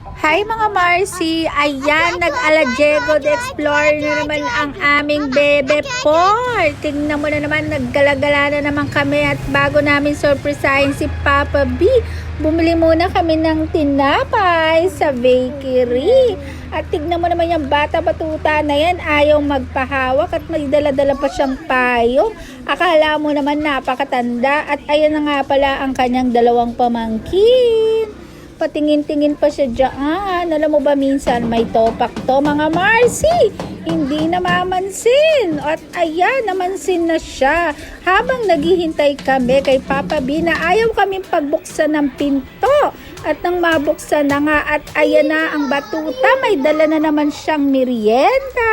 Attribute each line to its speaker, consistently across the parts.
Speaker 1: Hi mga Marcy! Ayan, nag-Alajego de Explorer na naman ang aming bebe Paul. Tingnan mo na naman, naggalagala na naman kami at bago namin surprisahin si Papa B, bumili muna kami ng tinapay sa bakery. At tignan mo naman yung bata-batuta na yan, ayaw magpahawak at may dala-dala pa siyang payong. Akala mo naman napakatanda at ayan na nga pala ang kanyang dalawang pamangkin. Patingin-tingin pa siya dyan. Alam mo ba minsan may topak to mga Marcy? Hindi namamansin. At ayan, namansin na siya. Habang naghihintay kami kay Papa B na ayaw kaming pagbuksan ng pinto. At nang mabuksan na nga at ayan na ang batuta, may dala na naman siyang merienda.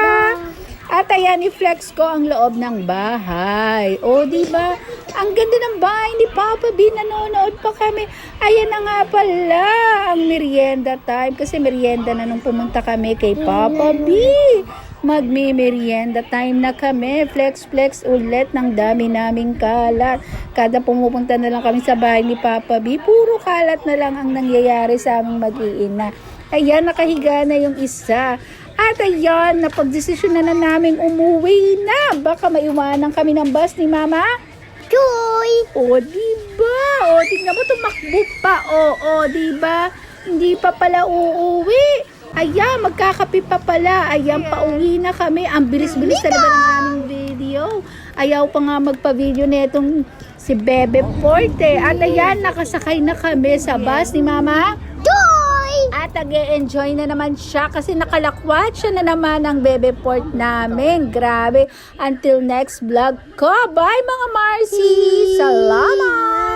Speaker 1: At ayan, i-flex ko ang loob ng bahay. O, diba? Ang ganda ng bahay ni Papa B. Nanonood pa kami. Ayan na nga pala ang merienda time. Kasi merienda na nung pumunta kami kay Papa B. Magme-merienda time na kami. Flex ulit ng dami naming kalat. Kada pumupunta na lang kami sa bahay ni Papa B, puro kalat na lang ang nangyayari sa aming mag-iina. Ayan, nakahiga na yung isa. At ayan, napagdesisyon na namin umuwi na. Baka maiwanan kami ng bus ni Mama Joy. O, diba? O, tingnan mo, tumakbo pa. O, diba? Hindi pa pala uuwi. Ayan, magkakape pa pala. Ayan, pauwi na kami. Ang bilis-bilis talaga ng aming video. Ayaw pa nga magpa-video netong si Bebe Forte. At ayan, nakasakay na kami sa bus ni Mama at nag-e-enjoy na naman siya kasi nakalakwat siya na naman ang bebe port namin. Grabe. Until next vlog ko. Bye mga Marcy! Salamat!